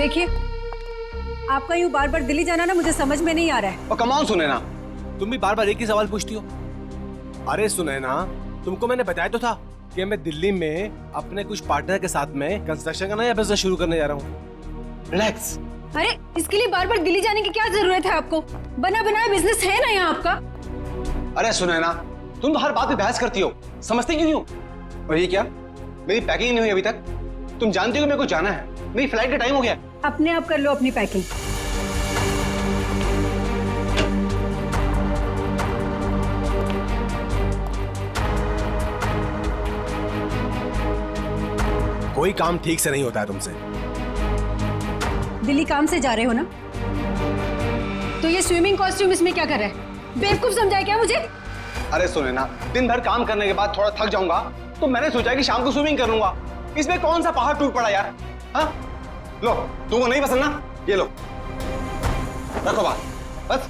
देखिए, आपका यूं बार बार दिल्ली जाना ना मुझे समझ में नहीं आ रहा है। और कमाओ सुनैना, तुम भी बार बार एक ही सवाल पूछती हो। अरे सुनैना, तुमको मैंने बताया तो था कि मैं दिल्ली में अपने कुछ पार्टनर के साथ में कंस्ट्रक्शन का नया बिजनेस शुरू करने जा रहा हूँ। रिलैक्स। अरे इसके लिए बार बार दिल्ली जाने की क्या जरूरत है आपको? बना बनाया बिजनेस है ना यहाँ आपका। अरे सुनैना, तुम तो हर बात पे बहस करती हो, समझती क्यों नहीं हो? और ये क्या, मेरी पैकिंग नहीं हुई अभी तक? तुम जानती हो कि मेरे को जाना है, मेरी फ्लाइट का टाइम हो गया। अपने आप कर लो अपनी पैकिंग। कोई काम ठीक से नहीं होता है तुमसे। दिल्ली काम से जा रहे हो ना, तो ये स्विमिंग कॉस्ट्यूम इसमें क्या कर रहा है? बेवकूफ समझाए क्या मुझे? अरे सुनैना, दिन भर काम करने के बाद थोड़ा थक जाऊंगा तो मैंने सोचा कि शाम को स्विमिंग कर लूंगा। इसमें कौन सा पहाड़ टूट पड़ा यार? हाँ, लो, तुमको नहीं पसंद ना, ये लो, रखो बात, बस।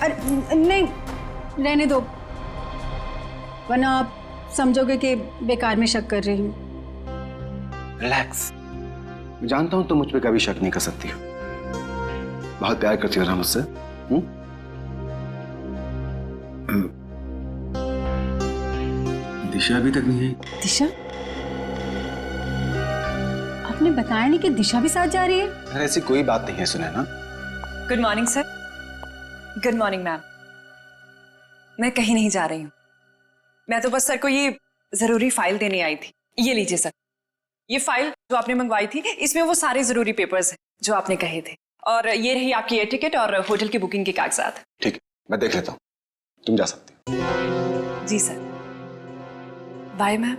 अरे नहीं, रहने दो, वरना आप समझोगे कि बेकार में शक कर रही हूँ। रिलैक्स। मैं जानता हूं तुम मुझ पे कभी शक नहीं कर सकती हो, बहुत प्यार करती हो ना मुझसे। दिशा अभी तक नहीं आई। दिशा? आपने बताया नहीं कि दिशा भी साथ जा रही है? अरे ऐसी कोई बात नहीं है Sunaina. Good morning sir. Good morning ma'am. मैं कहीं नहीं जा रही हूँ, मैं तो बस सर को ये जरूरी फाइल देने आई थी। ये लीजिए सर, ये फाइल जो आपने मंगवाई थी, इसमें वो सारे जरूरी पेपर्स हैं जो आपने कहे थे, और ये रही आपकी एयर टिकट और होटल की बुकिंग के कागजात। ठीक है, मैं देख लेता हूँ, तुम जा सकती हो। जी सर, बाय मैम।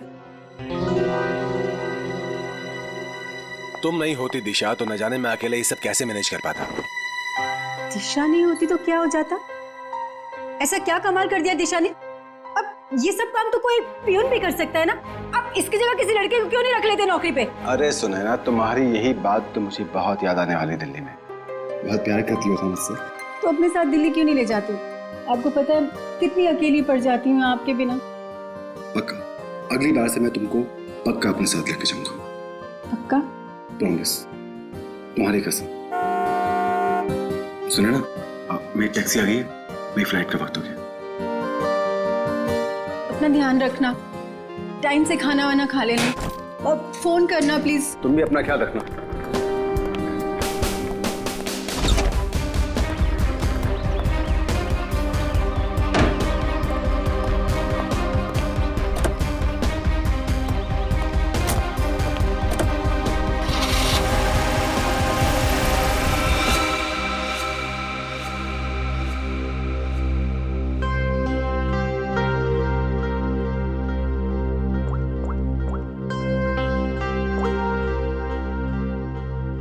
तुम नहीं होती दिशा तो न जाने मैं अकेले ये सब कैसे मैनेज कर पाता। दिशा नहीं होती तो क्या हो जाता? ऐसा क्या कमाल कर दिया दिशा ने? अब ये सब काम तो कोई पियून भी कर सकता है ना। अब इसकी जगह किसी लड़के को क्यों नहीं रख लेते नौकरी पे? अरे सुनैना, तुम्हारी यही बात तो मुझे बहुत याद आने वाली दिल्ली में। बहुत प्यार करती हो तुम मुझसे। तो अपने साथ दिल्ली क्यों नहीं ले जाते? आपको पता है कितनी अकेली पड़ जाती हूँ आपके बिना। पक्का, अगली बार से मैं तुमको पक्का अपने साथ लेके जाऊंगा। पक्का? प्रॉमिस, तुम्हारी कसम। सुनैना, मेरी टैक्सी आ गई है, मेरी फ्लाइट का वक्त हो गया। अपना ध्यान रखना, टाइम से खाना वाना खा लेना, और फोन करना प्लीज। तुम भी अपना ख्याल रखना।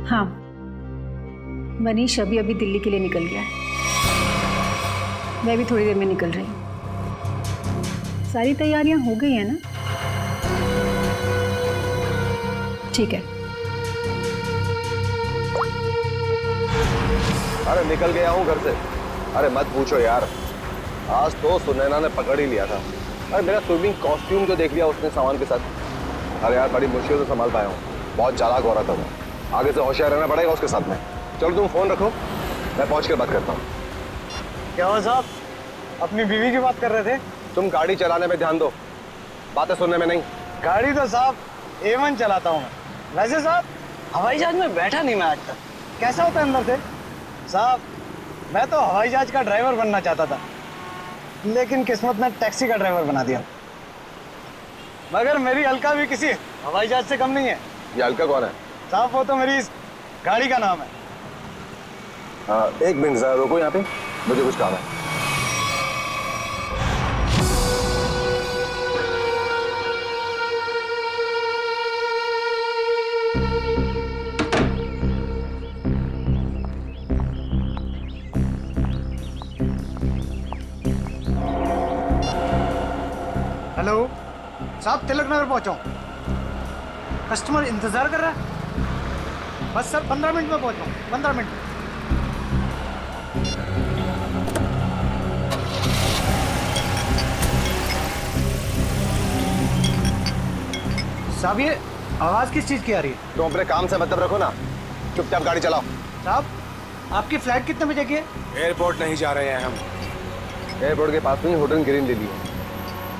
हाँ, मनीष अभी अभी दिल्ली के लिए निकल गया है। मैं भी थोड़ी देर में निकल रही हूँ। सारी तैयारियां हो गई है ना? ठीक है। अरे निकल गया हूँ घर से। अरे मत पूछो यार, आज तो सुनैना ने पकड़ ही लिया था। अरे मेरा स्विमिंग कॉस्ट्यूम जो देख लिया उसने सामान के साथ। अरे यार बड़ी मुश्किल से संभाल पाया हूँ, बहुत चालाक औरत है वो। आगे से होशियार रहना पड़ेगा उसके साथ में। चलो तुम फोन रखो, मैं पहुंच कर बात करता हूँ। क्या हुआ साहब, अपनी बीवी की बात कर रहे थे? तुम गाड़ी चलाने में ध्यान दो, बातें सुनने में नहीं। गाड़ी तो साहब A1 चलाता हूँ मैं। वैसे साहब हवाई जहाज में बैठा नहीं मैं आज तक। कैसा होता है अंदर से? साहब मैं तो हवाई जहाज का ड्राइवर बनना चाहता था, लेकिन किस्मत ने टैक्सी का ड्राइवर बना दिया। मगर मेरी अलका भी किसी हवाई जहाज से कम नहीं है। ये अलका कौन है? साहब वो तो मेरी इस गाड़ी का नाम है। एक मिनट जरा रुको यहाँ पे, मुझे कुछ काम है। हेलो साहब, तिलक नगर पहुंचा हूं। कस्टमर इंतजार कर रहा है। बस सर 15 मिनट में पहुंचा हूं, 15 मिनट में। साहब ये आवाज किस चीज की आ रही है? तुम अपने काम से मतलब रखो ना। चुपचाप गाड़ी चलाओ। साहब आपकी फ्लाइट कितने बजे की है? एयरपोर्ट नहीं जा रहे हैं हम, एयरपोर्ट के पास में होटल ग्रीन ले लिया।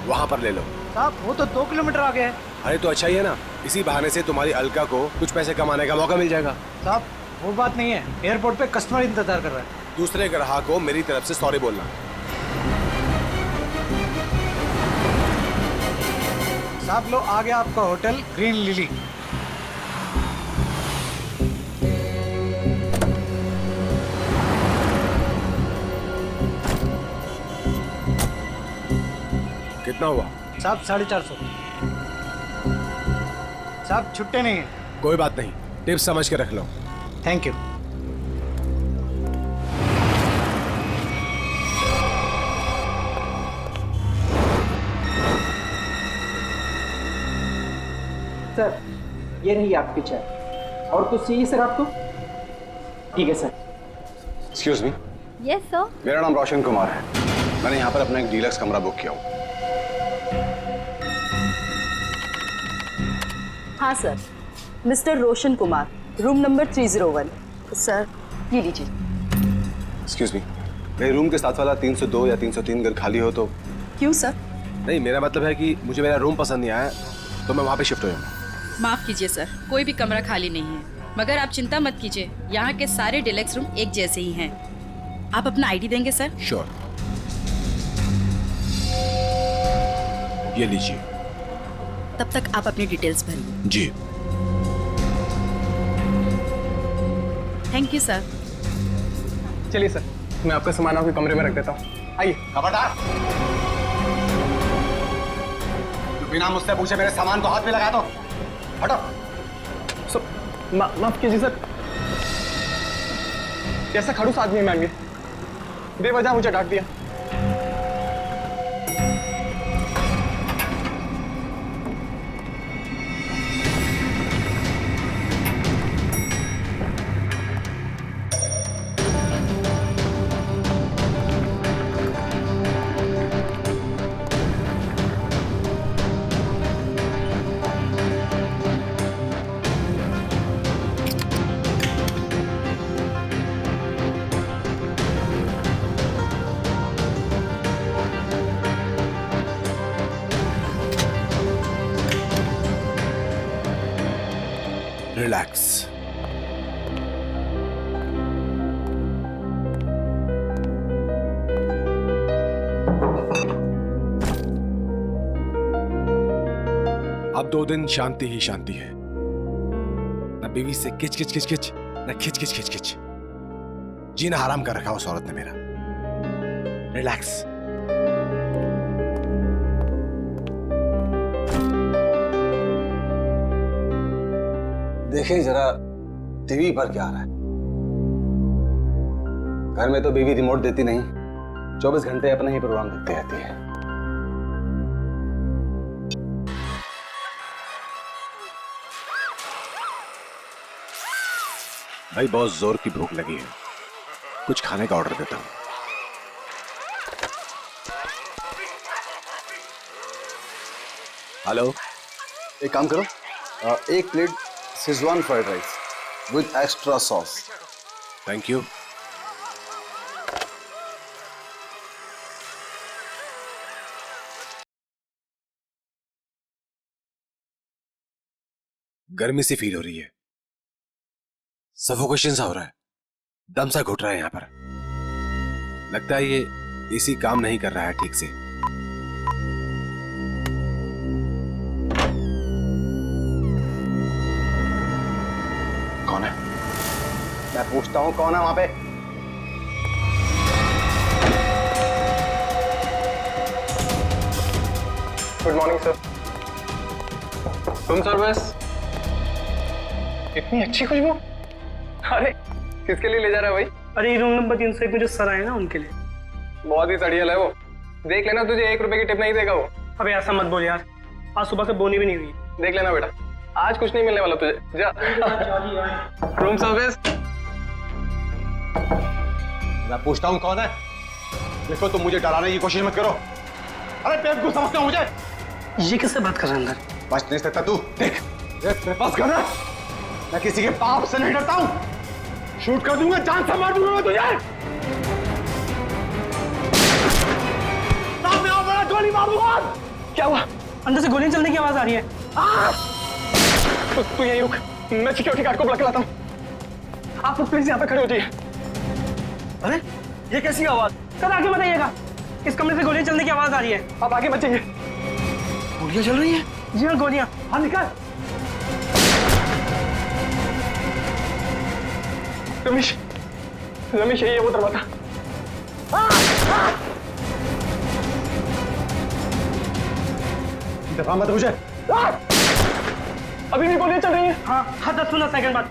वहां पर ले लो। साहब वो तो 2 किलोमीटर आगे है। अरे तो अच्छा ही है ना, इसी बहाने से तुम्हारी अलका को कुछ पैसे कमाने का मौका मिल जाएगा। साहब वो बात नहीं है, एयरपोर्ट पे कस्टमर इंतजार कर रहा है। दूसरे ग्राहक को मेरी तरफ से सॉरी बोलना। साहब लो आ गया आपका होटल ग्रीन लिली। कितना हुआ? साहब 450। साहब छुट्टे नहीं है। कोई बात नहीं, टिप्स समझ के रख लो। Thank you. सर ये रही आपकी चाय। और कुछ चाहिए सर आपको? ठीक है sir. Excuse me. Yes sir. मेरा नाम रोशन कुमार है। मैंने यहाँ पर अपना एक डीलक्स कमरा बुक किया हूँ। हाँ sir, mister Roshan Kumar, room number 301। Sir ये लीजिए। एक्सक्यूज मी, मेरे रूम के साथ वाला 302 या 303 घर खाली हो तो? क्यों सर? नहीं, मेरा मतलब है कि मुझे मेरा रूम पसंद नहीं आया तो मैं वहाँ पे शिफ्ट हो जाऊँगा। माफ कीजिए सर, कोई भी कमरा खाली नहीं है, मगर आप चिंता मत कीजिए, यहाँ के सारे डिलक्स रूम एक जैसे ही हैं। आप अपना आईडी देंगे सर? श्योर। ये लीजिए। तब तक आप अपनी डिटेल्स भरिए। जी। Thank you sir. चलिए सर, मैं आपका सामान आपके कमरे में रख देता हूँ। आइए। खबरदार, तू बिना मुझसे पूछे मेरे सामान को हाथ में लगा दो। हटो। माफ कीजिए सर, कैसा खड़ूस आदमी है मैम, बेवजह मुझे डांट दिया। रिलैक्स। अब 2 दिन शांति ही शांति है। न बीवी से किच किच किच किच, न खिच खिच खिच खिच। जीना हराम कर रखा उस औरत ने मेरा। रिलैक्स। देखिए जरा टीवी पर क्या आ रहा है। घर में तो बीवी रिमोट देती नहीं, 24 घंटे अपना ही प्रोग्राम देखती रहती है। भाई बहुत जोर की भूख लगी है, कुछ खाने का ऑर्डर देता हूं। हेलो, एक काम करो, एक plate Schezwan fried rice with extra sauce. Thank you. गर्मी सी फील हो रही है, सफोकेशन सा हो रहा है, दम सा घुट रहा है यहां पर। लगता है ये एसी काम नहीं कर रहा है ठीक से। कौन है? मैं पूछता हूं कौन है वहां पे? Good morning sir. Room service. इतनी अच्छी खुशबू। अरे किसके लिए ले जा रहा है भाई? अरे ये रूम नंबर 301 में जो सर आए ना उनके लिए। बहुत ही सड़ियल है वो, देख लेना, तुझे 1 रुपए की टिप नहीं देगा वो। अबे ऐसा मत बोल यार, आज सुबह से बोनी भी नहीं हुई। देख लेना बेटा, आज कुछ नहीं मिलने वाला तुझे, जा। Room service. मैं पूछता हूं कौन है? देखो तुम मुझे डराने की कोशिश मत करो। अरे बेवकूफ समझते हो मुझे? ये किससे बात कर रहा है अंदर? बच नहीं सकता तू। देख मेरे पास गन है, मैं किसी के बाप से नहीं डरता हूं। शूट कर दूंगा, जान से मार दूंगा मैं तुझे। सामने आओ, बड़ा गोली मार दूंगा। क्या हुआ? अंदर से गोलियां चलने की आवाज आ रही है। तू यहीं रुक, मैं सिक्योरिटी गार्ड को बुला के लाता हूँ। आप लोग प्लीज यहाँ पे खड़े हो जाइए। अरे ये कैसी आवाज? सर आगे बताइएगा, इस कमरे से गोलियां चलने की आवाज आ रही है। आप आगे मत जाइए। गोलियां चल रही हैं? जी हाँ, गोलियां। हाँ निकाल। रमेश, रमेश यही है वो दरवाजा। दफा मत मुझे। अभी भी गोलियां चल रही हैं। हाँ हाँ, 10-15 सेकंड बाद।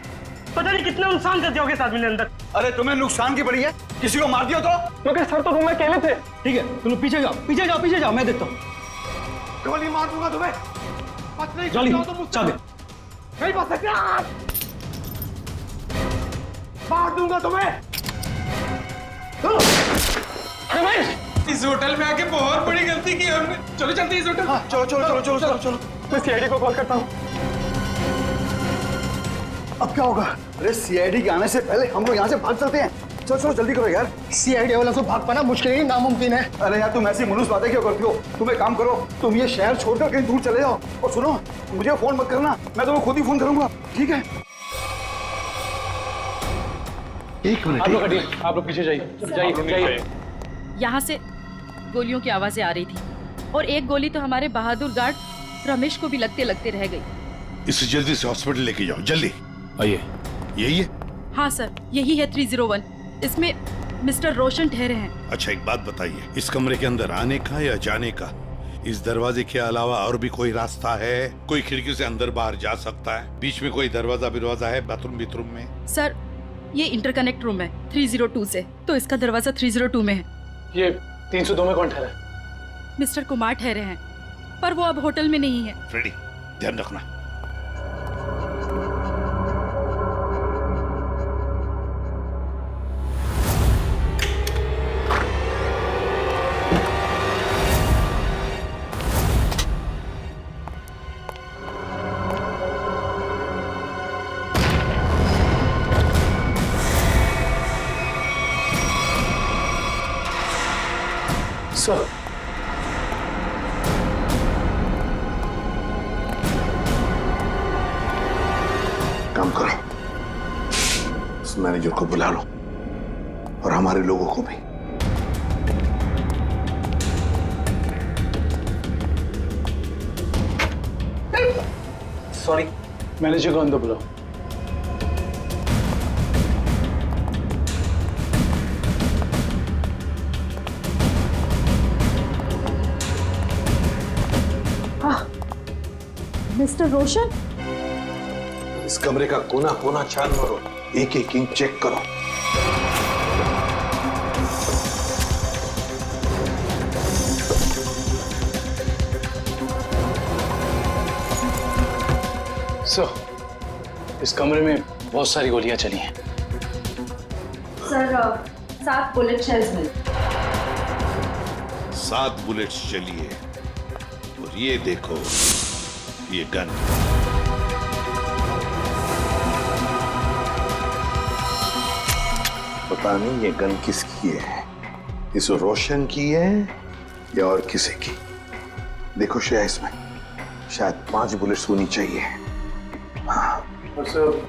पता नहीं कितना नुकसान कर दिया होगा इस आदमी ने अंदर। अरे तुम्हें नुकसान की पड़ी है? किसी को मार दिया तो? मगर सर तो रूम में अकेले थे। ठीक है, तुम पीछे जाओ, पीछे जाओ, पीछे जाओ, मैं देखता हूँ। गोली मार दूंगा तुम्हें। बच नहीं जल्दी सकते हो तो मुझसे। चाबी। नहीं बच सकते आप। मार दूंगा तुम्हें। रमेश, इस होटल में आके बहुत बड़ी गलती की हमने। चलो चलते इस होटल। हाँ, चलो चलो चलो चलो चलो चलो। मैं सीआईडी को कॉल करता हूँ। अब क्या होगा? अरे सीआईडी के आने से पहले हम लोग यहाँ से भाग चलते हैं। चलो चलो जल्दी करो यार। सीआईडी वाला से भाग पाना मुश्किल ही नामुमकिन है। अरे यार तुम ऐसी मुनुस बातें क्यों करती हो? तुम एक काम करो, तुम ये शहर छोड़कर कहीं दूर चले जाओ। और सुनो, मुझे फोन मत करना, मैं तुम्हें खुद ही फोन करूंगा, ठीक है? एक मिनट। आप लोग हटिए, आप लोग पीछे जाइए, जाइए। यहाँ से गोलियों की आवाजें आ रही थी और एक गोली तो हमारे बहादुर गार्ड रमेश को भी लगते लगते रह गई। इसे जल्दी से हॉस्पिटल लेके जाओ, जल्दी। आइए। यही है? हाँ सर, यही है 301। इसमें मिस्टर रोशन ठहरे हैं। अच्छा एक बात बताइए, इस कमरे के अंदर आने का या जाने का इस दरवाजे के अलावा और भी कोई रास्ता है? कोई खिड़की से अंदर बाहर जा सकता है? बीच में कोई दरवाजा है बाथरूम में? सर ये इंटरकनेक्ट रूम है 302 से, तो इसका दरवाजा 302 में है। ये 302 में कौन ठहरा है? मिस्टर कुमार ठहरे हैं, पर वो अब होटल में नहीं है। फ्रेडी, ध्यान रखना। सर, काम करो, उस मैनेजर को बुला लो और हमारे लोगों को भी। सॉरी, मैनेजर को अंदर बुलाओ। मिस्टर रोशन, इस कमरे का कोना कोना छान मारो, एक एक इंच चेक करो। सर, इस कमरे में बहुत सारी गोलियां चली हैं। सर 7 बुलेट शेल्स मिले। 7 बुलेट्स चली है। और ये देखो, ये गन। पता नहीं ये गन किसकी है, इस रोशन की है या और किसी की। देखो श्रेया, इसमें शायद 5 बुलेट्स होनी चाहिए। हाँ। और सर,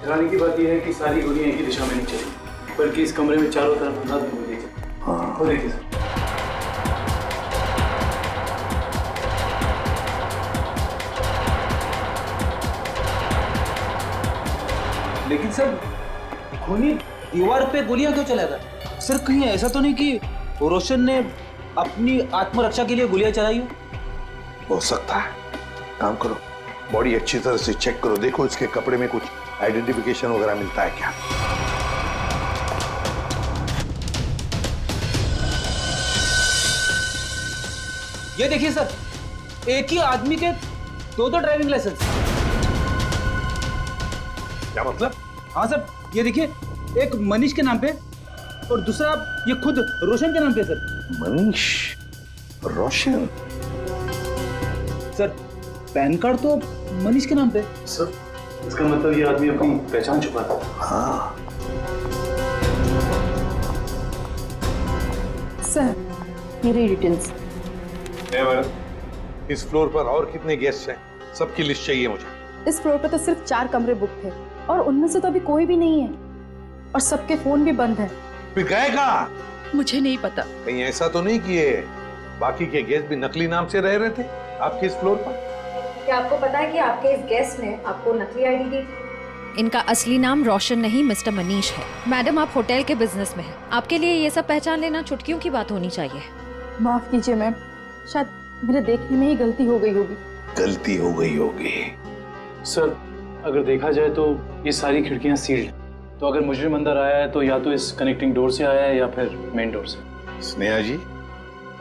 हैरानी की बात यह है कि सारी गोलियां एक ही दिशा में नहीं चली, बल्कि इस कमरे में चारों तरफ 10 गोलियां चली। हाँ। वो देखिए सर। लेकिन सर, खूनी दीवार पे गोलियां क्यों चलाता? सर कहीं ऐसा तो नहीं कि रोशन ने अपनी आत्मरक्षा के लिए गोलियां चलाई हो सकता है। काम करो, बॉडी अच्छी तरह से चेक करो, देखो इसके कपड़े में कुछ आइडेंटिफिकेशन वगैरह मिलता है क्या। ये देखिए सर, एक ही आदमी के 2 ड्राइविंग लाइसेंस। क्या मतलब? हाँ सर, ये देखिए, एक मनीष के नाम पे और दूसरा ये खुद रोशन के नाम पे सर। मनीष, रोशन। सर पैन कार्ड तो मनीष के नाम पे। सर, इसका मतलब ये आदमी अपनी पहचान छुपाता था। हाँ, सर मेरी डिटेल्स। इस फ्लोर पर और कितने गेस्ट हैं? सबकी लिस्ट चाहिए मुझे। इस फ्लोर पे तो सिर्फ 4 कमरे बुक थे और उनमें से तो अभी कोई भी नहीं है और सबके फोन भी बंद है। फिर गए कहाँ? मुझे नहीं पता। कहीं ऐसा तो नहीं किए बाकी के गेस्ट भी नकली नाम से रह रहे थे आपके इस फ्लोर पर? क्या आपको पता है कि आपके इस गेस्ट ने आपको नकली आईडी दी? इनका असली नाम रोशन नहीं मिस्टर मनीष है। मैडम आप होटल के बिजनेस में हैं, आपके लिए ये सब पहचान लेना चुटकियों की बात होनी चाहिए। माफ कीजिए मैम, शायद मेरे देखने में ही गलती हो गई होगी। गलती हो गई होगी। सर अगर देखा जाए तो ये सारी खिड़कियां सील्ड हैं, तो अगर मुजरिम अंदर आया है तो या तो इस कनेक्टिंग डोर से आया है या फिर मेन डोर से। स्नेहा जी,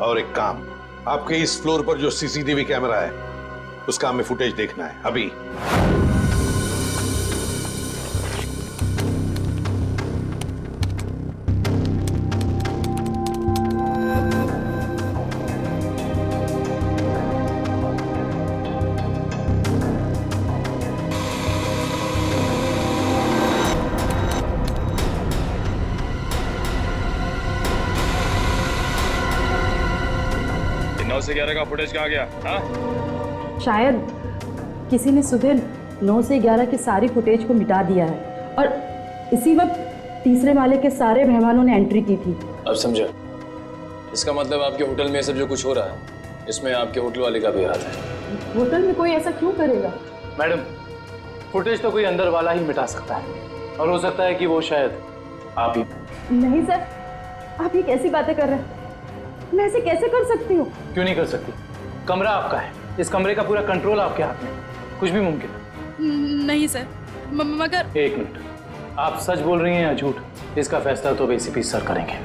और एक काम, आपके इस फ्लोर पर जो सीसीटीवी कैमरा है उसका हमें फुटेज देखना है अभी। से 11 का फुटेज कहाँ गया? हाँ? शायद किसी ने सुबह 9 से 11 की सारी फुटेज को मिटा दिया है और इसी वक्त तीसरे माले के सारे मेहमानों ने एंट्री की थी। अब समझा। इसका मतलब आपके होटल में सब जो कुछ हो रहा है इसमें आपके होटल वाले का भी हाथ है। होटल में कोई ऐसा क्यों करेगा? मैडम फुटेज तो कोई अंदर वाला ही मिटा सकता है और हो सकता है कि वो शायद आप ही। नहीं सर, आप ये कैसी बातें कर रहे हैं? मैं ऐसे कैसे कर सकती हूँ? क्यों नहीं कर सकती? कमरा आपका है, इस कमरे का पूरा कंट्रोल आपके हाथ में, कुछ भी मुमकिन है। नहीं सर, मगर। एक मिनट, आप सच बोल रही हैं या झूठ? इसका फैसला तो एसीपी सर करेंगे।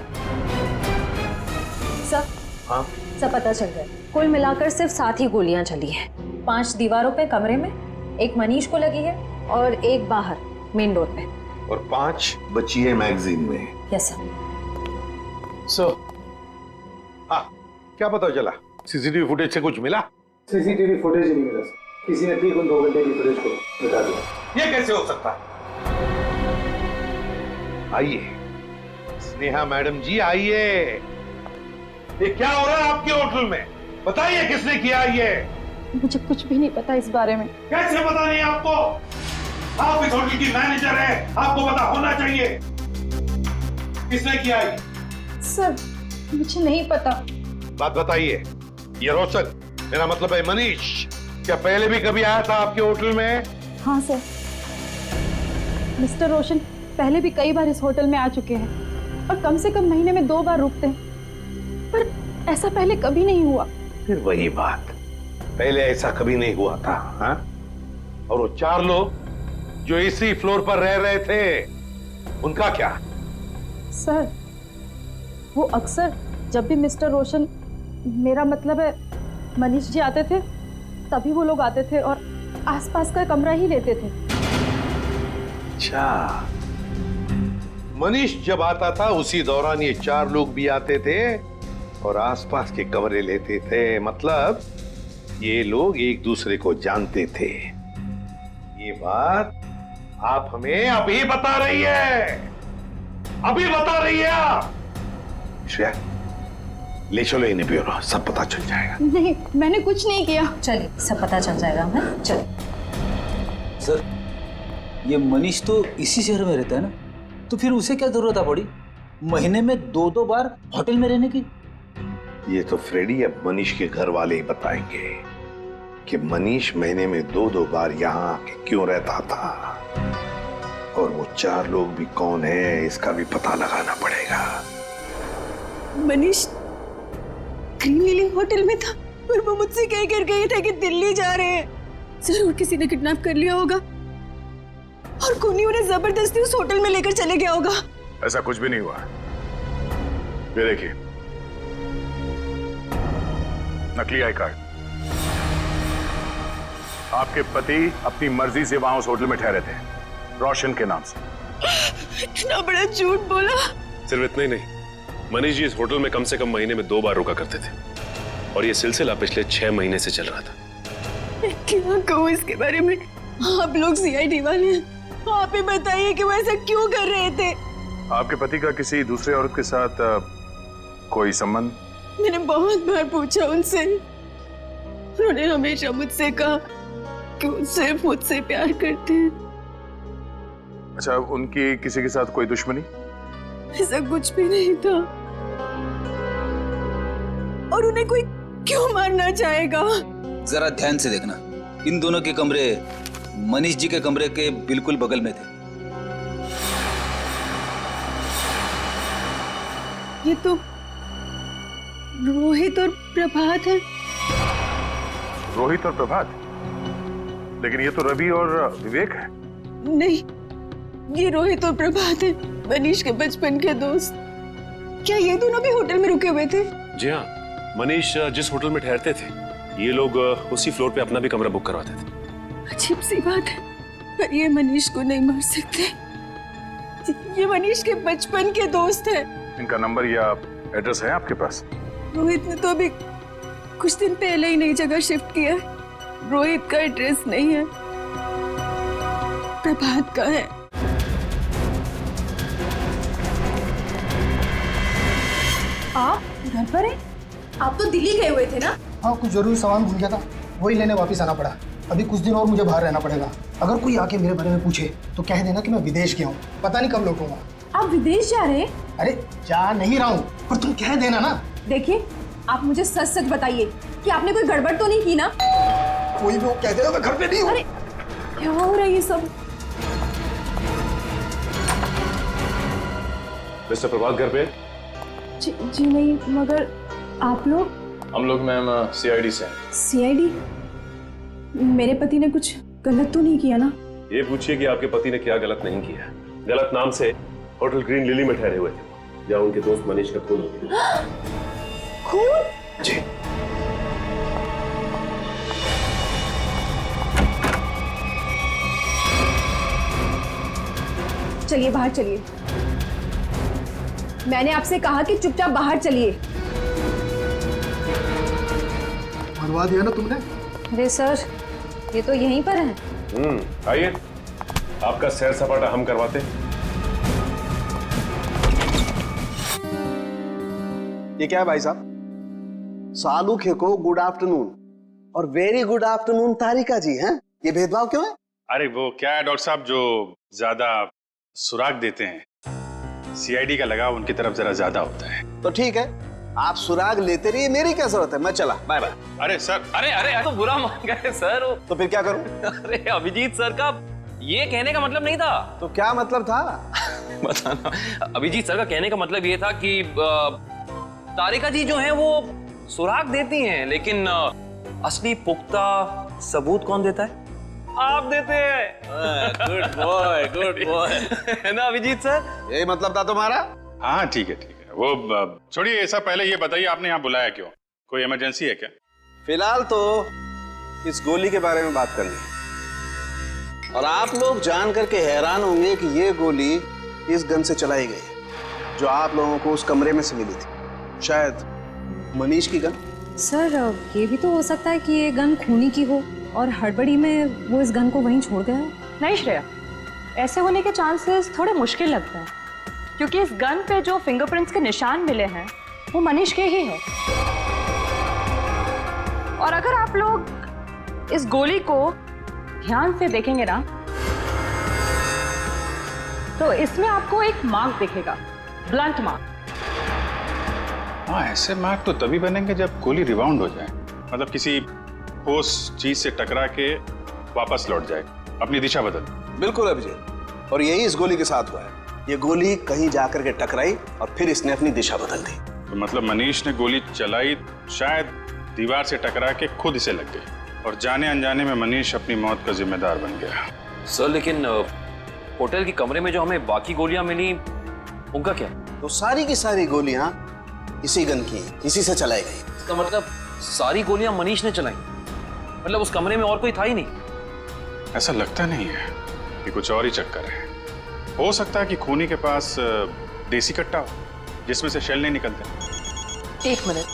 सर, हाँ सब पता चल गया। कुल मिलाकर सिर्फ 7 ही गोलियां चली हैं। 5 दीवारों पे कमरे में, 1 मनीष को लगी है और 1 बाहर मेन डोर पे, और 5 बची है मैगजीन में। Yes sir. सो हाँ, क्या पता चला? सीसीटीवी फुटेज से कुछ मिला? सीसीटीवी फुटेज ही नहीं मिला। किसी ने ठीक उन 2 घंटे की फुटेज को मिटा दिया। ये कैसे हो सकता है? आइए स्नेहा मैडम जी, आइए। ये क्या हो रहा है आपके होटल में? बताइए किसने किया ये? मुझे कुछ भी नहीं पता इस बारे में। कैसे पता नहीं आपको? आप इस होटल की मैनेजर है, आपको पता होना चाहिए। किसने किया ये? सर मुझे नहीं पता। बात बताइए। ये रोशन, मेरा मतलब है मनीष, क्या पहले भी कभी आया था आपके होटल में? हाँ सर, मिस्टर रोशन पहले भी कई बार इस होटल में आ चुके हैं और कम से कम महीने में 2 बार रुकते हैं, पर ऐसा पहले कभी नहीं हुआ। फिर वही बात, पहले ऐसा कभी नहीं हुआ था। हाँ? और वो 4 लोग जो इसी फ्लोर पर रह रहे थे, उनका क्या? सर वो अक्सर जब भी मिस्टर रोशन, मेरा मतलब है मनीष जी आते थे, तभी वो लोग आते थे और आसपास का कमरा ही लेते थे। अच्छा, मनीष जब आता था उसी दौरान ये 4 लोग भी आते थे और आसपास के कमरे लेते थे। मतलब ये लोग एक दूसरे को जानते थे। ये बात आप हमें अभी बता रही है, अभी बता रही है आप। श्रेया, ले चलो इन्हें ब्यूरो, सब पता चल जाएगा। नहीं, मैंने कुछ नहीं किया। चलिए, सब पता चल जाएगा हमें। चलिए। सर ये मनीष तो इसी शहर में रहता है ना, तो फिर उसे क्या जरूरत आ पड़ी महीने में 2-2 बार होटल में रहने की? ये तो फ्रेडी अब मनीष के घर वाले ही बताएंगे कि मनीष महीने में 2-2 बार यहाँ आके क्यों रहता था, और वो 4 लोग भी कौन है इसका भी पता लगाना पड़ेगा। मनीष ग्रीन लिली होटल में था और वो मुझसे कह कर गए थे कि दिल्ली जा रहे हैं। जरूर किसी ने किडनैप कर लिया होगा और कोनी उन्हें जबरदस्ती उस होटल में लेकर चले गया होगा। ऐसा कुछ भी नहीं हुआ। ये देखिए, नकली आई कार्ड। आपके पति अपनी मर्जी से वहां उस होटल में ठहरे थे, रोशन के नाम से। इतना बड़ा झूठ बोला। सिर्फ इतना ही नहीं, मनीष जी इस होटल में कम से कम महीने में 2 बार रुका करते थे और ये सिलसिला पिछले 6 महीने से चल रहा था। मैं क्या कहूँ इसके बारे में? आप लोग सीआईडी वाले आप ही बताइए कि वो ऐसा क्यों कर रहे थे। आपके पति का किसी दूसरे औरत के साथ कोई संबंध? मैंने बहुत बार पूछा उनसे, उन्होंने हमेशा मुझसे कहा कि वो सिर्फ मुझसे प्यार करते हैं। अच्छा, उनकी किसी के साथ कोई दुश्मनी? ऐसा कुछ भी नहीं था। और उन्हें कोई क्यों मारना चाहेगा? जरा ध्यान से देखना, इन दोनों के कमरे मनीष जी के कमरे के बिल्कुल बगल में थे। ये तो रोहित और प्रभात है। रोहित और प्रभात? लेकिन ये तो रवि और विवेक है। नहीं, ये रोहित और प्रभात है, मनीष के बचपन के दोस्त। क्या ये दोनों भी होटल में रुके हुए थे? जी हाँ, मनीष जिस होटल में ठहरते थे ये लोग उसी फ्लोर पे अपना भी कमरा बुक करवाते थे। अजीब सी बात है, पर ये मनीष को नहीं मार सकते। ये मनीष के बचपन के दोस्त हैं। इनका नंबर या एड्रेस है आपके पास? रोहित ने तो अभी कुछ दिन पहले ही नई जगह शिफ्ट किया है। रोहित का एड्रेस नहीं है, प्रभात का है। आप घर पर हैं? आप तो दिल्ली गए हुए थे ना? हाँ, कुछ जरूरी सामान भूल गया था, वही लेने वापस आना पड़ा। अभी कुछ दिन और मुझे बाहर रहना पड़ेगा। अगर कोई आके मेरे बारे में पूछे तो कह देना कि मैं विदेश गया हूँ, पता नहीं कब लौटूंगा। आप विदेश जा रहे हैं? अरे जा नहीं रहा हूँ, पर तुम कह देना ना। देखिए, आप मुझे सच सच बताइए कि आपने कोई गड़बड़ तो नहीं की ना? कोई भी वो कह देगा मैं घर पे नहीं हूँ। अरे क्या हो रहा है ये सब? मिस्टर प्रभात घर पे? जी नहीं, मगर आप लोग? हम लोग मैम सीआईडी से हैं। सीआईडी? मेरे पति ने कुछ गलत तो नहीं किया ना? ये पूछिए कि आपके पति ने क्या गलत नहीं किया। गलत नाम से होटल ग्रीन लिली में ठहरे हुए थे जहाँ उनके दोस्त मनीष का खून हो गया। खून? जी। चलिए बाहर चलिए। मैंने आपसे कहा कि चुपचाप बाहर चलिए। मरवा दिया ना तुमने? अरे सर, ये तो यहीं पर है। आइए, आपका सैर सपाटा हम करवाते। ये क्या है भाई साहब? सालूखे को गुड आफ्टरनून और वेरी गुड आफ्टरनून तारिका जी हैं? ये भेदभाव क्यों है? अरे वो क्या है डॉक्टर साहब, जो ज्यादा सुराग देते हैं सीआईडी का लगाव उनकी तरफ जरा ज्यादा होता है। तो ठीक है, आप सुराग लेते रहिए, मेरी क्या जरूरत है, मैं चला, बाय बाय। अरे सर, अरे तो बुरा मान गए सर। तो फिर क्या करूं? अरे अभिजीत सर का ये कहने का मतलब नहीं था। तो क्या मतलब था? बताना। अभिजीत सर का कहने का मतलब ये था कि तारिका जी जो है वो सुराग देती हैं, लेकिन असली पुख्ता सबूत कौन देता है? आप देते हैं। Good boy, good boy. है ना अभिजीत सर? यही मतलब था तुम्हारा? हाँ ठीक है ठीक है, वो छोड़िए ऐसा, पहले ये बताइए आपने यहाँ बुलाया क्यों? कोई इमरजेंसी है क्या? फिलहाल तो इस गोली के बारे में बात करनी है, और आप लोग जान करके हैरान होंगे कि ये गोली इस गन से चलाई गई है जो आप लोगों को उस कमरे में से मिली थी। शायद मनीष की गन। सर, ये भी तो हो सकता है कि ये गन खूनी की हो और हड़बड़ी में वो इस गन को वहीं छोड़ गया हो। नहीं श्रेया, ऐसे होने के चांसेस थोड़े मुश्किल लगते हैं, क्योंकि इस गन पे जो फिंगरप्रिंट्स के निशान मिले हैं वो मनीष के ही हैं। और अगर आप लोग इस गोली को ध्यान से देखेंगे ना, तो इसमें आपको एक मार्क दिखेगा, ब्लंट मार्क। हाँ, ऐसे मार्क तो तभी बनेंगे जब गोली रिबाउंड हो जाए, मतलब किसी ठोस चीज से टकरा के वापस लौट जाए, अपनी दिशा बदल। बिल्कुल अभिजीत, और यही इस गोली के साथ हुआ है। ये गोली कहीं जाकर के टकराई और फिर इसने अपनी दिशा बदल दी। तो मतलब मनीष ने गोली चलाई, शायद दीवार से टकरा के खुद इसे लग गई, और जाने अनजाने में मनीष अपनी मौत का जिम्मेदार बन गया। सर लेकिन होटल के कमरे में जो हमें बाकी गोलियां मिली, उनका क्या? तो सारी की सारी गोलियां इसी गन की, इसी से चलाई गई। इसका मतलब सारी गोलियां मनीष ने चलाई, मतलब उस कमरे में और कोई था ही नहीं? ऐसा लगता नहीं है, कि कुछ और ही चक्कर है। हो सकता है कि खूनी के पास देसी कट्टा हो जिसमें से शेल नहीं निकलते। एक मिनट।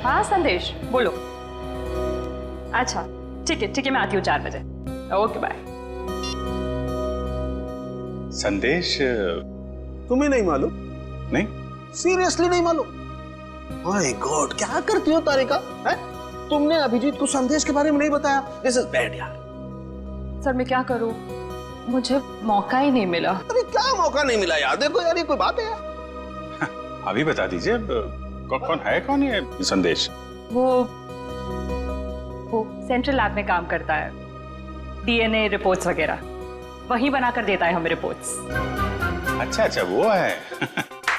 हाँ संदेश, बोलो। अच्छा ठीक है, मैं आती हूँ 4 बजे। Okay bye. संदेश तुम्हें नहीं मालूम? नहीं, सीरियसली नहीं मालूम? माय गॉड, क्या करती हो तारिका? है? तुमने अभिजीत को संदेश के बारे में नहीं बताया। दिस इज बैड यार। सर मैं क्या करूँ, मुझे मौका ही नहीं मिला। अरे क्या मौका नहीं मिला यार? देखो यार, ये कोई बात है यार? अभी बता दीजिए कौन है संदेश? वो सेंट्रल लैब में काम करता है, डीएनए रिपोर्ट्स वगैरह वही बनाकर देता है हमें रिपोर्ट्स। अच्छा वो है।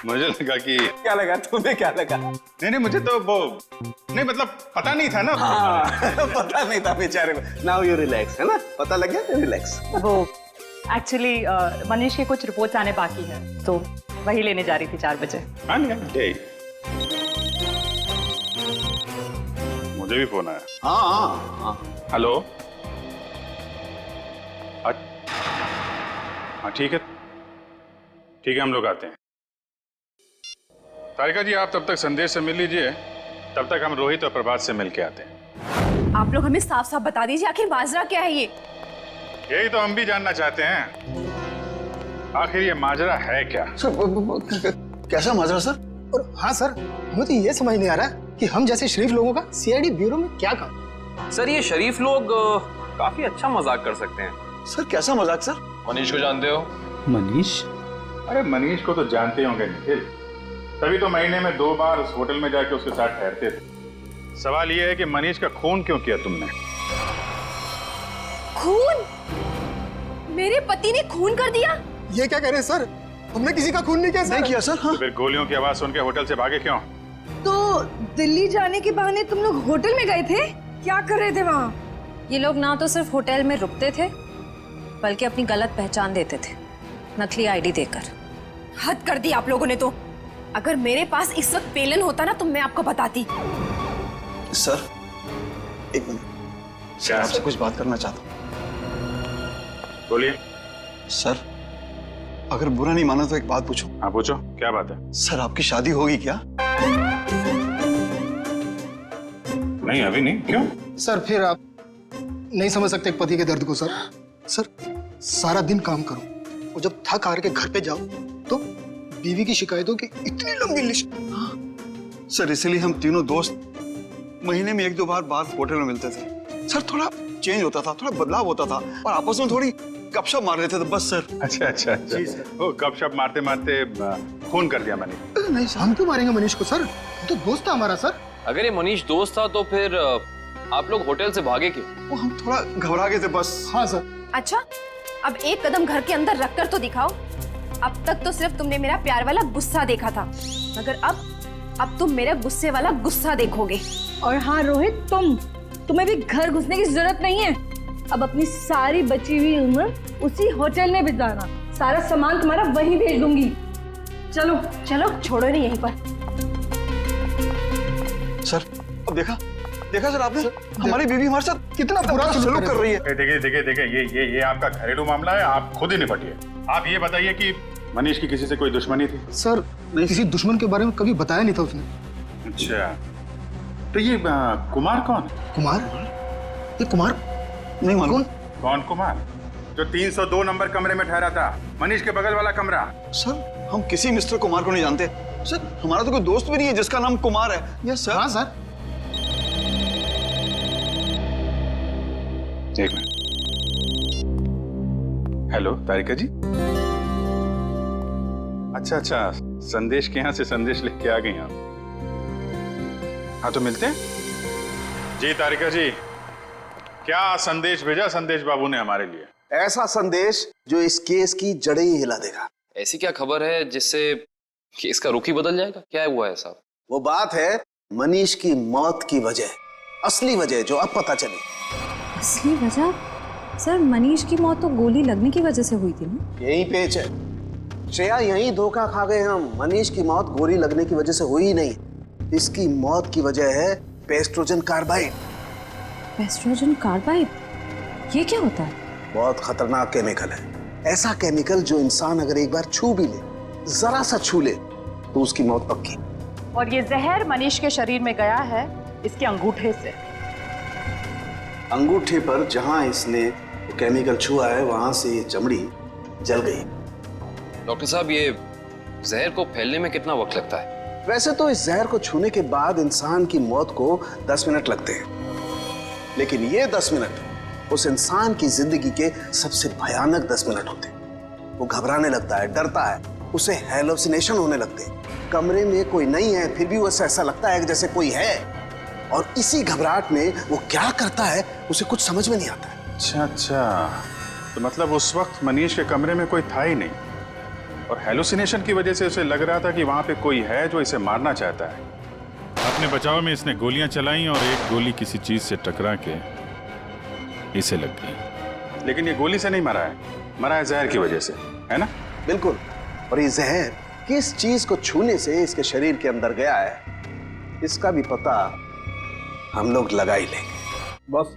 मुझे लगा कि क्या लगा तुम्हें? क्या लगा? नहीं मुझे तो वो नहीं, मतलब पता नहीं था ना। पता नहीं था बेचारे को। नाउ यू रिलैक्स, है ना? पता लग गया? रिलैक्स। वो एक्चुअली मनीष के कुछ रिपोर्ट्स आने बाकी है, तो वही लेने जा रही थी 4 बजे। मुझे भी फोन आया। हाँ। हेलो। हाँ ठीक है, हम लोग आते हैं। तारिका जी, आप तब तक संदेश से मिल लीजिए, तब तक हम रोहित और प्रभात से मिल के आते हैं। आप लोग हमें साफ साफ बता दीजिए, आखिर माजरा क्या है ये? यही तो हम भी जानना चाहते हैं, आखिर ये माजरा है क्या? सर, कैसा माजरा सर? और हाँ सर, हमें तो ये समझ नहीं आ रहा कि हम जैसे शरीफ लोगों का सीआईडी ब्यूरो में क्या काम? सर ये शरीफ लोग काफी अच्छा मजाक कर सकते हैं। सर कैसा मजाक सर? मनीष को जानते हो? मनीष? अरे मनीष को तो जानते होंगे निखिल, तभी तो महीने में 2 बार उस होटल में जाके उसके साथ ठहरते थे। सवाल ये है कि मनीष का खून क्यों किया तुमने? खून? मेरे पति ने खून कर दिया? ये क्या कह रहे हैं सर? हमने किसी का खून नहीं किया सर। नहीं किया सर। हाँ? तो फिर गोलियों की आवाज सुन के होटल से भागे क्यों? तो दिल्ली जाने के बहाने तुम लोग होटल में गए थे? क्या कर रहे थे वहाँ? ये लोग ना तो सिर्फ होटल में रुकते थे, बल्कि अपनी गलत पहचान देते थे, नकली आईडी देकर। हद कर दी आप लोगों ने तो। अगर मेरे पास इस वक्त पेलन होता ना तो मैं आपको बताती। सर एक मिनट, सर आपसे कुछ बात करना चाहता हूँ। बोलिए। सर अगर बुरा नहीं माना तो एक बात पूछूं? हाँ पूछो, क्या बात है? सर आपकी शादी होगी क्या? नहीं अभी नहीं। क्यों? सर फिर आप नहीं समझ सकते पति के दर्द को सर। सर सारा दिन काम करो और जब थक हार के घर पे जाओ तो बीवी की शिकायतों की इतनी लंबी लिस्ट। सर इसीलिए हम तीनों दोस्त महीने में 1-2 बार होटल में मिलते थे। सर थोड़ा चेंज होता था, थोड़ा बदलाव होता था और आपस में थोड़ी गपशप मार लेते थे बस सर। अच्छा। जी सर। वो गपशप मारते मारते खून कर दिया मैंने। नहीं सर, हम क्यों मारेंगे मनीष को सर? तो दोस्त था हमारा सर। अगर ये मनीष दोस्त था तो फिर आप लोग होटल से भागे क्यों? वो हम थोड़ा घबरा गए थे बस। हाँ सर। अच्छा, अब एक कदम घर के अंदर रखकर तो दिखाओ। अब तक तो सिर्फ तुमने मेरा प्यार वाला गुस्सा देखा था, मगर अब तुम मेरा गुस्से वाला गुस्सा देखोगे। और हाँ रोहित, तुम्हें भी घर घुसने की जरूरत नहीं है। अब अपनी सारी बची हुई उम्र उसी होटल में बिताना। सारा सामान तुम्हारा वहीं भेज दूंगी। चलो छोड़ो नहीं यहीं पर। सर अब देखा सर आपने, हमारी बीवी हमारे साथ कितना बुरा सलूक कर रही है। देखिए ये आपका घरेलू मामला है, आप खुद ही निपटिए। आप ये बताइए कि मनीष की किसी से कोई दुश्मनी थी? सर नहीं, किसी दुश्मन के बारे में कभी बताया नहीं था उसने। अच्छा, तो ये कुमार कौन है? कुमार? ये कुमार नहीं मालूम। कौन कुमार? जो 302 नंबर कमरे में ठहरा था, मनीष के बगल वाला कमरा। सर हम किसी मिस्टर कुमार को नहीं जानते सर। हमारा तो कोई दोस्त भी नहीं है जिसका नाम कुमार है। Yes sir. हाँ सर। एक मिनट। हेलो तारिका जी। अच्छा, संदेश के यहाँ से संदेश लिख के आ गई आप। हाँ तो मिलते हैं। जी तारिका जी, क्या संदेश भेजा संदेश बाबू ने हमारे लिए? ऐसा संदेश जो इस केस की जड़ें ही हिला देगा। ऐसी क्या खबर है जिससे केस का रुख ही बदल जाएगा? क्या हुआ है साहब? वो बात है मनीष की मौत की वजह, असली वजह जो अब पता चली। असली वजह? सर मनीष की मौत तो गोली लगने की वजह से हुई थी ना? यही पेच है श्रेया, यही धोखा खा गए हम। मनीष की मौत गोली लगने की वजह से हुई ही नहीं, इसकी मौत की वजह है पेस्ट्रोजन कार्बाइड। पेस्ट्रोजन कार्बाइड? ये क्या होता है? बहुत खतरनाक केमिकल है। ऐसा केमिकल जो इंसान अगर एक बार छू भी ले, जरा सा छू ले, तो उसकी मौत पक्की। और ये जहर मनीष के शरीर में गया है इसके अंगूठे से। अंगूठे पर जहां इसने केमिकल छुआ है वहां से ये चमड़ी जल गई। डॉक्टर साहब, ये जहर को फैलने में कितना वक्त लगता है? वैसे तो इस जहर को छूने के बाद इंसान की मौत को 10 मिनट लगते हैं, लेकिन ये 10 मिनट उस इंसान की जिंदगी के सबसे भयानक 10 मिनट होते हैं। वो घबराने लगता है, डरता है, उसे हैलुसिनेशन होने लगते हैं। कमरे में कोई नहीं है फिर भी उसे ऐसा लगता है कि जैसे कोई है, और इसी घबराहट में वो क्या करता है उसे कुछ समझ में नहीं आता है। अच्छा, तो मतलब उस वक्त मनीष के कमरे में कोई था ही नहीं, और हेलुसिनेशन की वजह से उसे लग रहा था कि वहां पे कोई है जो इसे मारना चाहता है। अपने बचाव में इसने गोलियां चलाई और एक गोली किसी चीज से टकरा के इसे लग गई। लेकिन ये गोली से नहीं मरा है जहर की वजह से, है ना? बिल्कुल। और ये जहर किस चीज को छूने से इसके शरीर के अंदर गया है, इसका भी पता हम लोग लगा ही लेंगे। बस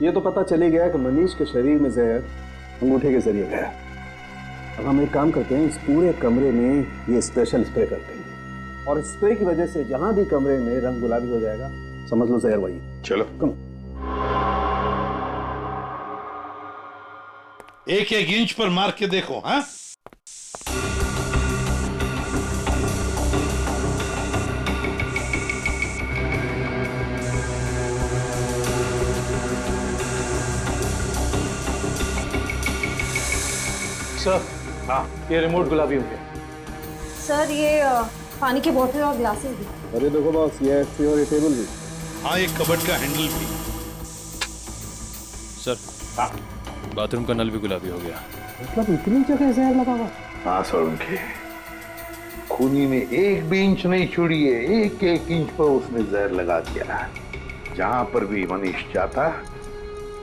ये तो पता चली गया कि मनीष के शरीर में जहर अंगूठे के जरिए गया। अब हम एक काम करते हैं, इस पूरे कमरे में ये स्पेशल स्प्रे करते हैं, और स्प्रे की वजह से जहां भी कमरे में रंग गुलाबी हो जाएगा, समझ लो जहर वही। चलो कम। 1-1 इंच पर मार के देखो। हाँ, सर, हाँ, ये रिमोट गुलाबी हो गया। सर, ये पानी की बोतल और ग्लासेस भी। अरे देखो बॉस, ये और ये टेबल भी। हाँ, एक कबर्ड का हैंडल भी। सर, हाँ, बाथरूम का नल भी गुलाबी हो गया। मतलब इतनी जगह जहर लगा हुआ? हाँ सर, उनके खूनी ने 1 भी इंच नहीं छोड़ी है, 1-1 इंच पर उसने जहर लगा दिया। जहां पर भी मनीष जाता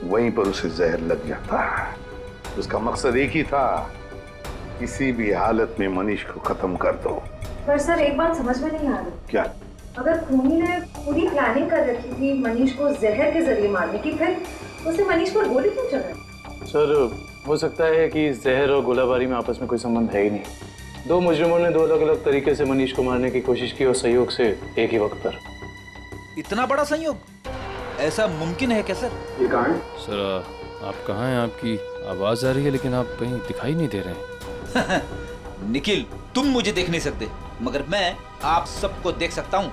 वहीं पर उसे जहर लग जाता। उसका मकसद एक ही था, किसी भी हालत में मनीष को खत्म कर दो। पर सर, एक बात समझ में नहीं आ रही। क्या? अगर खूनी ने पूरी प्लानिंग कर रखी थी मनीष को जहर के जरिए मारने की, फिर उसने मनीष पर गोली क्यों चलाई? सर, हो सकता है कि जहर और गोलाबारी में आपस में कोई संबंध है ही नहीं। 2 मुजरिमों ने 2 अलग-अलग तरीके से मनीष को मारने की कोशिश की, और संयोग से एक ही वक्त पर। इतना बड़ा संयोग ऐसा मुमकिन है क्या सर? ये कहाँ है? सर, आप कहाँ हैं? आपकी आवाज आ रही है लेकिन आप कहीं दिखाई नहीं दे रहे हैं। निखिल, तुम मुझे देख नहीं सकते, मगर मैं आप सबको देख सकता हूं।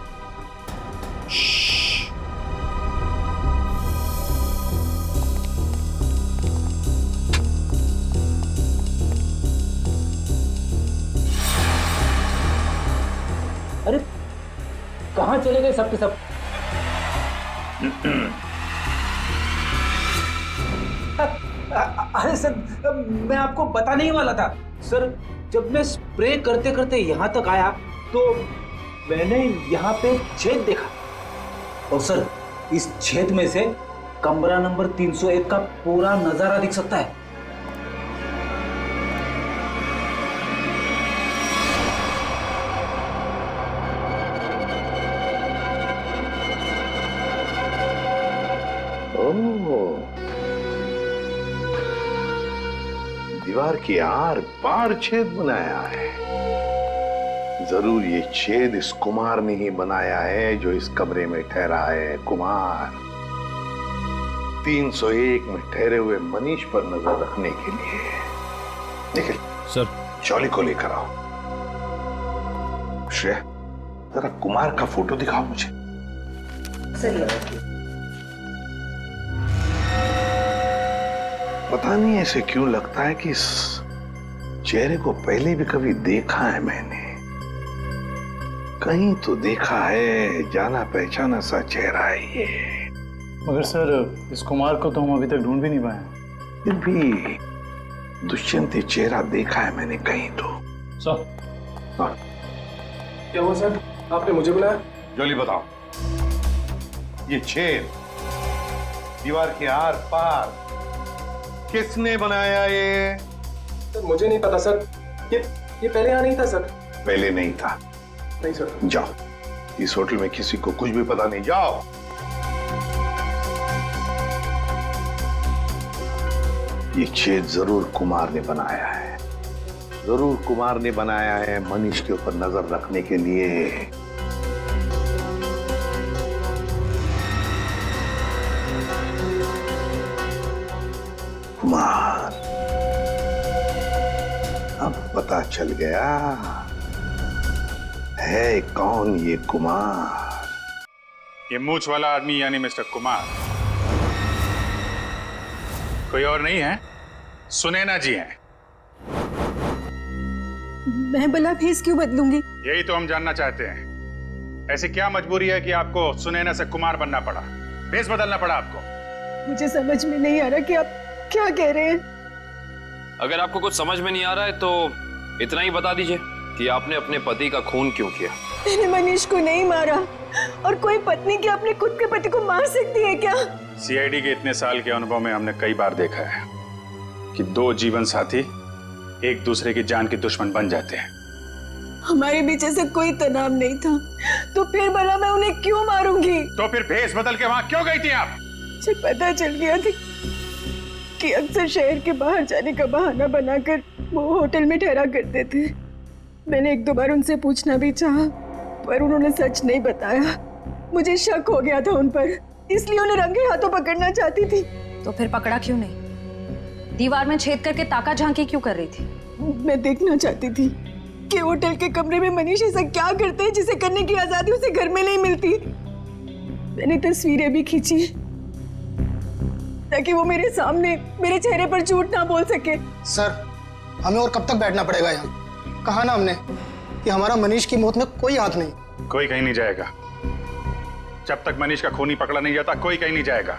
अरे कहाँ चले गए सब के सब? अरे सर, मैं आपको बताने ही वाला था। सर, जब मैं स्प्रे करते करते यहाँ तक आया तो मैंने यहाँ पे छेद देखा, और सर इस छेद में से कमरा नंबर 301 का पूरा नजारा दिख सकता है। दीवार की आर पार छेद बनाया है। जरूर ये छेद इस कुमार ने ही बनाया है जो इस कमरे में ठहरा है। कुमार 301 में ठहरे हुए मनीष पर नजर रखने के लिए। निखिल सर, जॉली को लेकर आओ। श्रेया, जरा कुमार का फोटो दिखाओ मुझे। पता नहीं ऐसे क्यों लगता है कि इस चेहरे को पहले भी कभी देखा है मैंने, कहीं तो देखा है, जाना पहचाना सा चेहरा है ये। मगर सर, इस कुमार को तो हम अभी तक ढूंढ भी नहीं पाए। फिर भी दुष्यंत ये चेहरा देखा है मैंने कहीं तो। सर, हाँ। क्या हुआ सर, आपने मुझे बुलाया? जॉली बताओ, ये छेद दीवार के आर पार किसने बनाया ये? सर, मुझे नहीं पता सर, ये पहले यहाँ नहीं था सर। पहले नहीं था? नहीं सर। जाओ, इस होटल में किसी को कुछ भी पता नहीं, जाओ। ये छेद जरूर कुमार ने बनाया है, जरूर कुमार ने बनाया है मनीष के ऊपर नजर रखने के लिए। कुमार। अब पता चल गया है कौन ये कुमार। ये मूछ वाला आदमी यानी मिस्टर कुमार कोई और नहीं है, सुनैना जी हैं। मैं भला भेस क्यों बदलूंगी? यही तो हम जानना चाहते हैं। ऐसी क्या मजबूरी है कि आपको सुनैना से कुमार बनना पड़ा, भेस बदलना पड़ा आपको? मुझे समझ में नहीं आ रहा कि आप क्या कह रहे हैं। अगर आपको कुछ समझ में नहीं आ रहा है तो इतना ही बता दीजिए कि आपने अपने पति का खून क्यों किया। मैंने मनीष को नहीं मारा, और कोई पत्नी क्या अपने खुद के पति को मार सकती है क्या? सीआईडी के इतने साल के अनुभव में हमने कई बार देखा है कि दो जीवन साथी एक दूसरे की जान के दुश्मन बन जाते हैं। हमारे बीच ऐसा कोई तनाव नहीं था, तो फिर भला मैं उन्हें क्यों मारूंगी? तो फिर भेस बदल के वहां क्यों गई थी आप? मुझे पता चल गया था कि अक्सर शहर के बाहर जाने का बहाना बनाकर वो होटल में ठहरा करते थे। मैंने एक दो बार उनसे पूछना भी चाहा, पर उन्होंने सच नहीं बताया। मुझे शक हो गया था उन पर, इसलिए उन्हें रंगे हाथों पकड़ना चाहती थी। तो फिर पकड़ा क्यों नहीं? दीवार में छेद करके ताका झांकी क्यों कर रही थी? मैं देखना चाहती थी कि होटल के कमरे में मनीष ऐसा क्या करते हैं जिसे करने की आजादी उसे घर में नहीं मिलती। मैंने तस्वीरें भी खींची ताकि वो मेरे सामने मेरे चेहरे पर झूठ ना बोल सके। सर, हमें और कब तक बैठना पड़ेगा यहाँ? कहा ना हमने कि हमारा मनीष की मौत में कोई हाथ नहीं। कोई कहीं नहीं जाएगा जब तक मनीष का खूनी पकड़ा नहीं जाता। कोई कहीं नहीं जाएगा।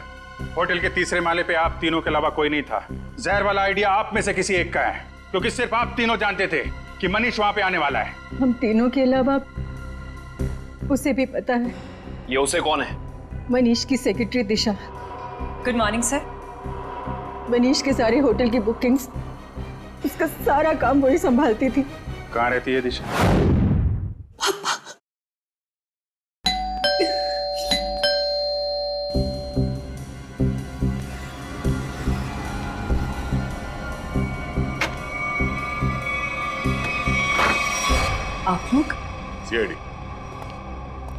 होटल के तीसरे माले पे आप तीनों के अलावा कोई नहीं था। जहर वाला आइडिया आप में से किसी एक का है, क्योंकि सिर्फ आप तीनों जानते थे कि मनीष वहां पे आने वाला है। हम तीनों के अलावा उसे भी पता है। ये उसे कौन है? मनीष की secretary Disha. Good morning sir. Manish के सारे होटल की बुकिंग्स, उसका सारा काम वही संभालती थी। कहाँ रहती है दिशा? आप लोग? सीआईडी।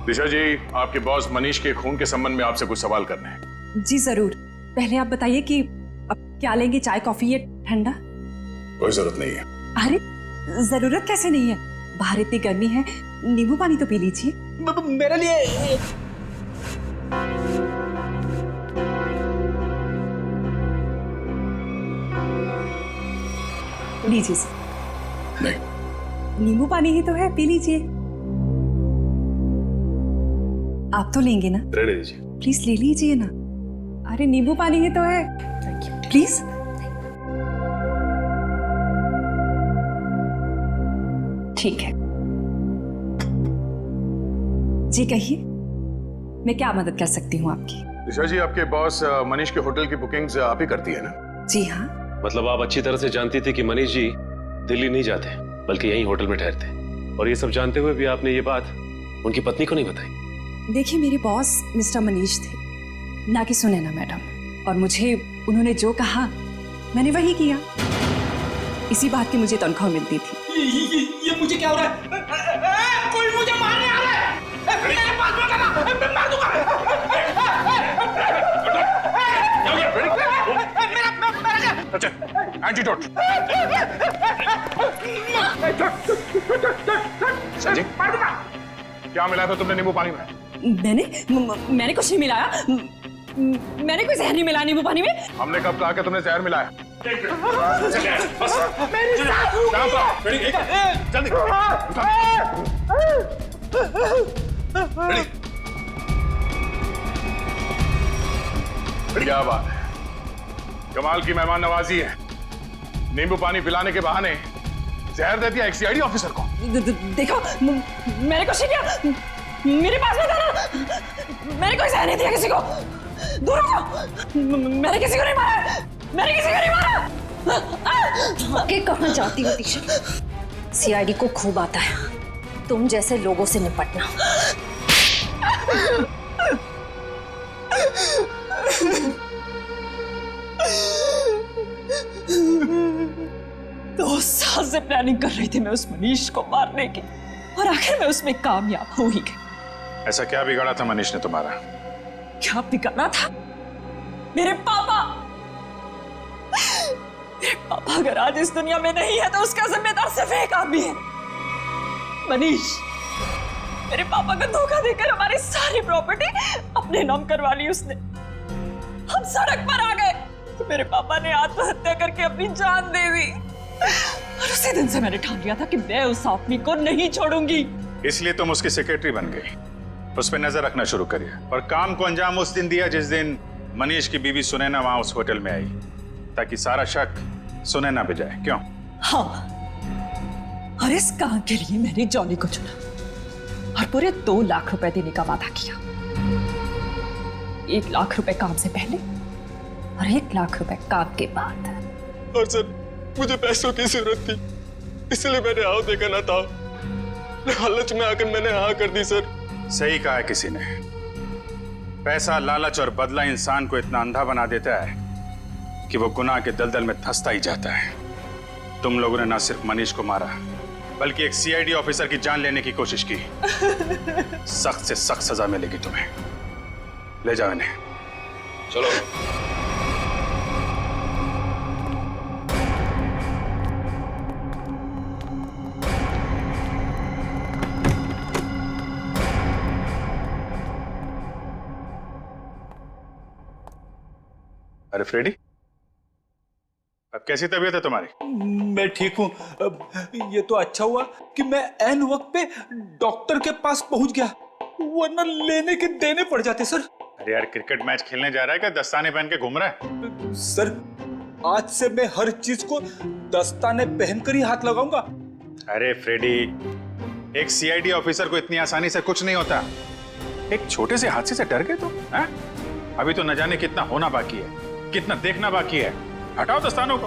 दिशा जी, आपके बॉस मनीष के खून के संबंध में आपसे कुछ सवाल करने हैं। जी जरूर। पहले आप बताइए कि अब क्या लेंगे, चाय कॉफी या ठंडा? कोई जरूरत नहीं है। अरे जरूरत कैसे नहीं है, बाहर इतनी गर्मी है, नींबू पानी तो पी लीजिए। मेरे लिए लीजिए सर। नहीं, नींबू पानी ही तो है, पी लीजिए। आप तो लेंगे ना? रहने दीजिए। प्लीज ले लीजिए ना। अरे नींबू पानी ही तो है, प्लीज। ठीक है जी, कहिए मैं क्या मदद कर सकती हूँ आपकी? दिशा जी, आपके बॉस मनीष के होटल की बुकिंग्स आप ही करती है ना? जी हाँ। मतलब आप अच्छी तरह से जानती थी कि मनीष जी दिल्ली नहीं जाते बल्कि यहीं होटल में ठहरते, और ये सब जानते हुए भी आपने ये बात उनकी पत्नी को नहीं बताई? देखिए, मेरे बॉस मिस्टर मनीष थे, ना कि सुनैना मैडम, और मुझे उन्होंने जो कहा मैंने वही किया। इसी बात की मुझे तनख्वाह मिलती थी। ये मुझे क्या हो रहा है? कोई मुझे मारने आ रहा है। मेरे पास मत आना, मैं मार दूंगा। अच्छा, एंटीडोट। संजय, क्या मिलाया था तुमने नींबू पानी में? मैंने कुछ नहीं मिलाया। मैंने कोई जहर नहीं मिलाया नींबू पानी में। हमने कब कहा कि तुमने जहर मिलाया? मेरी जल्दी क्या बात है, कमाल की मेहमान नवाजी है। नींबू पानी पिलाने के बहाने जहर दे दिया एक सीआईडी ऑफिसर को। देखो, मैंने कुछ नहीं किया, मेरे पास मत आना। मैंने कोई जहर नहीं दिया किसी को, दूर हो जाओ। मैंने किसी को नहीं मारा, मैंने किसी को नहीं मारा। आगे कहाँ जाती हो दिशा? सीआईडी को खूब आता है तुम जैसे लोगों से निपटना। 2 साल से प्लानिंग कर रही थी मैं उस मनीष को मारने की, और आखिर में उसमें कामयाब हो ही गई। ऐसा क्या बिगाड़ा था मनीष ने तुम्हारा? क्या बिगाड़ा था? मेरे पापा मेरे पापा अगर आज इस दुनिया में नहीं है तो उसका जिम्मेदार सिर्फ एक आदमी है, मनीष। मेरे पापा को धोखा देकर हमारी सारी प्रॉपर्टी अपने नाम करवा ली उसने। हम सड़क पर आ गए तो मेरे पापा ने आत्महत्या करके अपनी जान दे दी। और उसी दिन से मैंने ठान लिया था कि मैं उस आदमी को नहीं छोड़ूंगी। इसलिए तुम उसकी सेक्रेटरी बन गई। उस पर नजर रखना शुरू करिए और काम को अंजाम उस दिन दिया जिस दिन मनीष की बीवी सुनैना वहां उस होटल में आई, ताकि सारा शक सुनैना पे जाए। क्यों? हाँ, और इस काम के लिए मैंने जॉनी को चुना और पूरे 2 लाख रुपए देने का वादा किया। 1 लाख रुपए काम से पहले और 1 लाख रुपए काम के बाद। और सर, मुझे पैसों की जरूरत थी, इसलिए मैंने हाँ देखा ना था। लालच में आकर मैंने हाँ कर दी सर। सही कहा है किसी ने, पैसा, लालच और बदला इंसान को इतना अंधा बना देता है कि वो गुनाह के दलदल में धंसता ही जाता है। तुम लोगों ने ना सिर्फ मनीष को मारा बल्कि एक सीआईडी ऑफिसर की जान लेने की कोशिश की। सख्त से सख्त सजा मिलेगी तुम्हें। ले जाओ इन्हें। चलो। अरे फ्रेडी, अब कैसी तबीयत है तुम्हारी? मैं ठीक हूँ। ये तो अच्छा हुआ कि मैं ऐन वक्त पे डॉक्टर के पास पहुंच गया, वरना लेने के देने पड़ जाते सर। अरे यार, क्रिकेट मैच खेलने जा रहा है क्या दस्ताने पहन के घूम रहा है? सर, आज से मैं हर चीज को दस्ताने पहनकर ही हाथ लगाऊंगा। अरे फ्रेडी, एक सीआईडी ऑफिसर को इतनी आसानी से कुछ नहीं होता। एक छोटे से हादसे से डर गए तो? अभी तो न जाने कितना होना बाकी है, कितना देखना बाकी है। हटाओ दस्तानों को।